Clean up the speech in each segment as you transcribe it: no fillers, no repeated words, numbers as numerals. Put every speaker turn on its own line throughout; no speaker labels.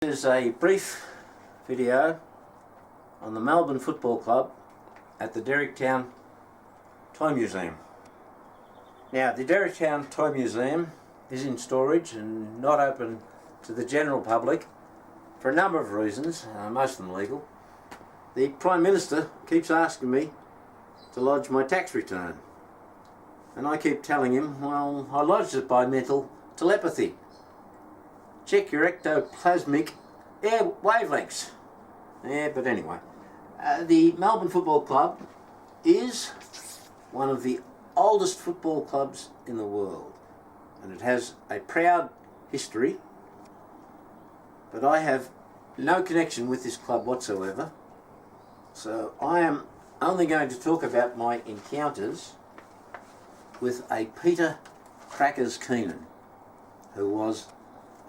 This is a brief video on the Melbourne Football Club at the Derricktown Toy Museum. Now, the Derricktown Toy Museum is in storage and not open to the general public for a number of reasons, most of them legal. The Prime Minister keeps asking me to lodge my tax return, and I keep telling him, well, I lodged it by mental telepathy. Check your ectoplasmic air wavelengths. Yeah, but anyway, the Melbourne Football Club is one of the oldest football clubs in the world, and it has a proud history, but I have no connection with this club whatsoever, so I am only going to talk about my encounters with a Peter Crackers Keenan, who was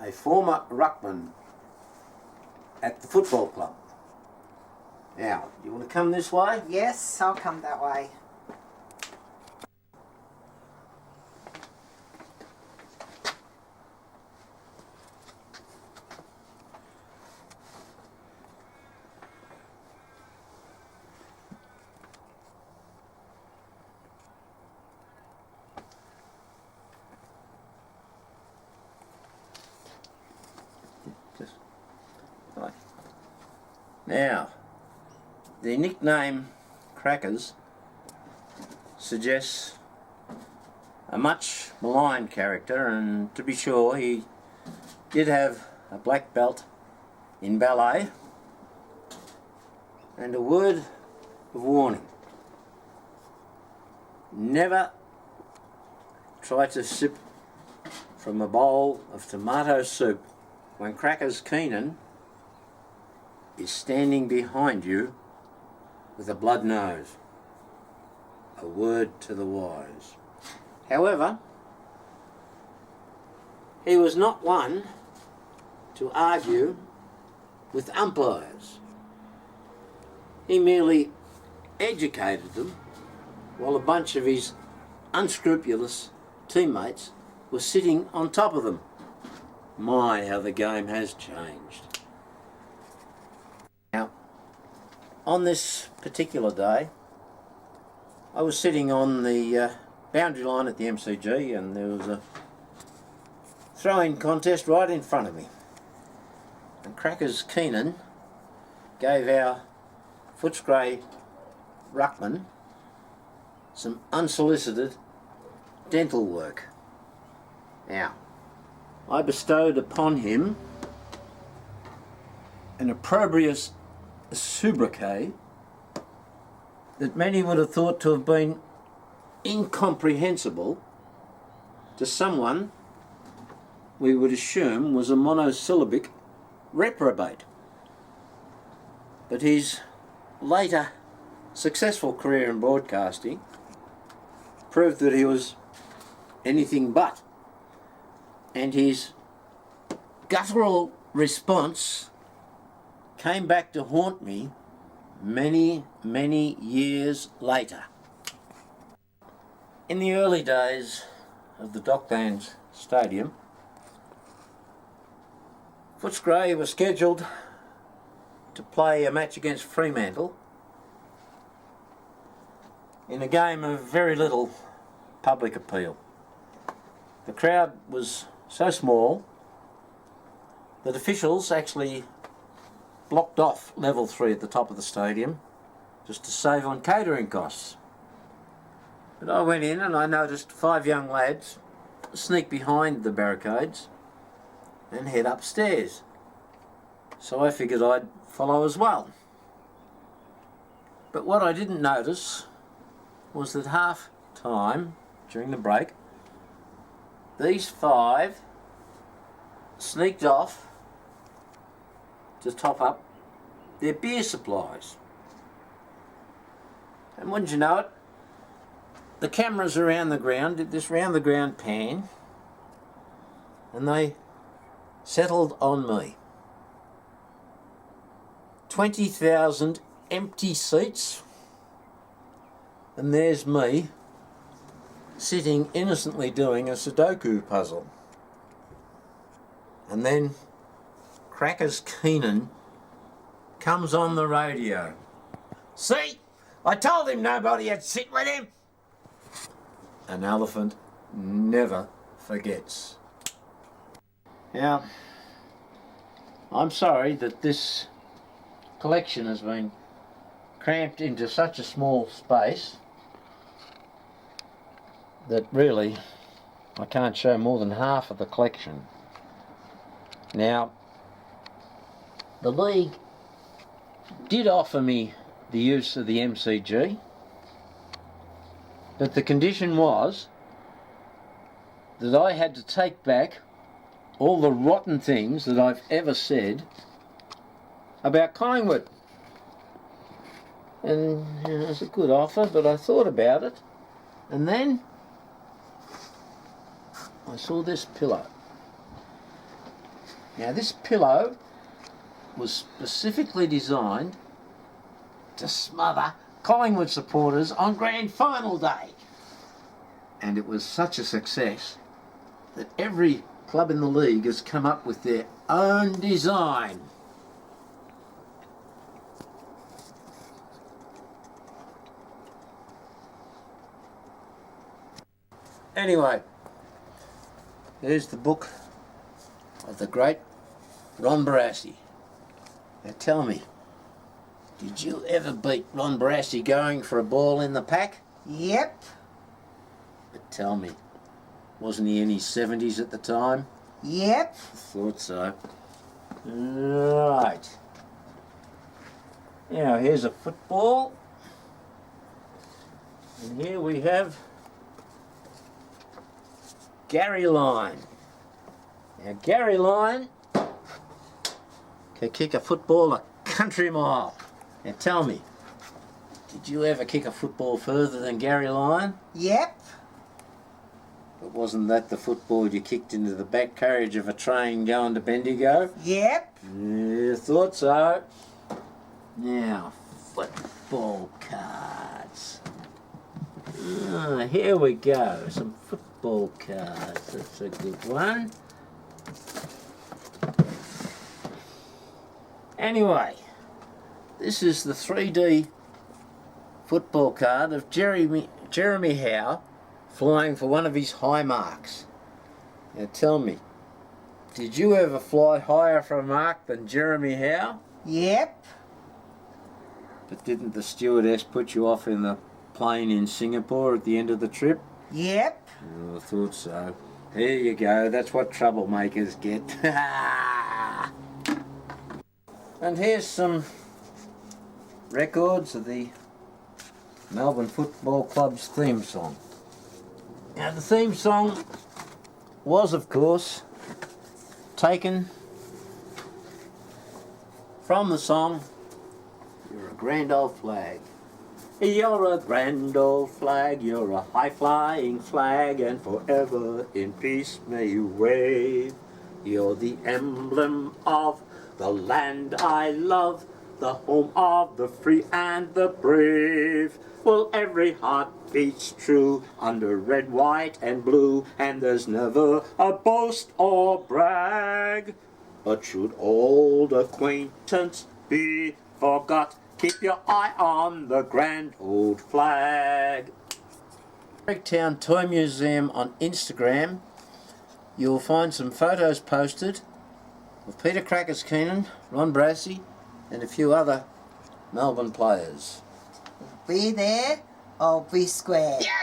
a former ruckman at the football club. Now, you want to come this way?
Yes, I'll come that way.
Now, the nickname Crackers suggests a much maligned character, and to be sure, he did have a black belt in ballet and a word of warning: never try to sip from a bowl of tomato soup when Crackers Keenan is standing behind you with a blood nose. A word to the wise. However, he was not one to argue with umpires. He merely educated them while a bunch of his unscrupulous teammates were sitting on top of them. My, how the game has changed. Now, on this particular day, I was sitting on the boundary line at the MCG, and there was a throwing contest right in front of me. And Crackers Keenan gave our Footscray ruckman some unsolicited dental work. Now, I bestowed upon him an opprobrious sobriquet that many would have thought to have been incomprehensible to someone we would assume was a monosyllabic reprobate. But his later successful career in broadcasting proved that he was anything but, and his guttural response came back to haunt me many, many years later. In the early days of the Docklands Stadium, Footscray was scheduled to play a match against Fremantle in a game of very little public appeal. The crowd was so small that officials actually blocked off level 3 at the top of the stadium just to save on catering costs. But I went in and I noticed 5 young lads sneak behind the barricades and head upstairs. So I figured I'd follow as well. But what I didn't notice was that half time during the break, these 5 sneaked off to top up their beer supplies. And wouldn't you know it, the cameras around the ground did this round the ground pan, and they settled on me. 20,000 empty seats, and there's me sitting innocently doing a Sudoku puzzle. And then Crackers Keenan comes on the radio. See? I told him nobody had to sit with him. An elephant never forgets. Now, I'm sorry that this collection has been cramped into such a small space that really I can't show more than half of the collection. Now, the League did offer me the use of the MCG, but the condition was that I had to take back all the rotten things that I've ever said about Collingwood. And it was a good offer, but I thought about it, and then I saw this pillow. Now this pillow was specifically designed to smother Collingwood supporters on grand final day. And it was such a success that every club in the league has come up with their own design. Anyway, here's the book of the great Ron Barassi. Now tell me, did you ever beat Ron Barassi going for a ball in the pack?
Yep.
But tell me, wasn't he in his 70s at the time?
Yep.
Thought so. Right. Now here's a football. And here we have Gary Lyon. Now Gary Lyon can kick a football a country mile. Now tell me, did you ever kick a football further than Gary Lyon?
Yep.
But wasn't that the football you kicked into the back carriage of a train going to Bendigo?
Yep.
Yeah, thought so. Now, football cards. Here we go, some football cards. That's a good one. Anyway, this is the 3D football card of Jeremy Howe flying for one of his high marks. Now tell me, did you ever fly higher for a mark than Jeremy Howe?
Yep.
But didn't the stewardess put you off in the plane in Singapore at the end of the trip?
Yep.
Oh, I thought so. Here you go, that's what troublemakers get. And here's some records of the Melbourne Football Club's theme song. Now the theme song was, of course, taken from the song You're a Grand Old Flag. You're a grand old flag, you're a high-flying flag, and forever in peace may you wave. You're the emblem of the land I love, the home of the free and the brave. Well, every heart beats true under red, white and blue, and there's never a boast or brag. But should old acquaintance be forgot, keep your eye on the grand old flag. Town Toy Museum on Instagram, you'll find some photos posted of Peter Crackers Keenan, Ron Barassi and a few other Melbourne players.
Be there or be square.
Yeah!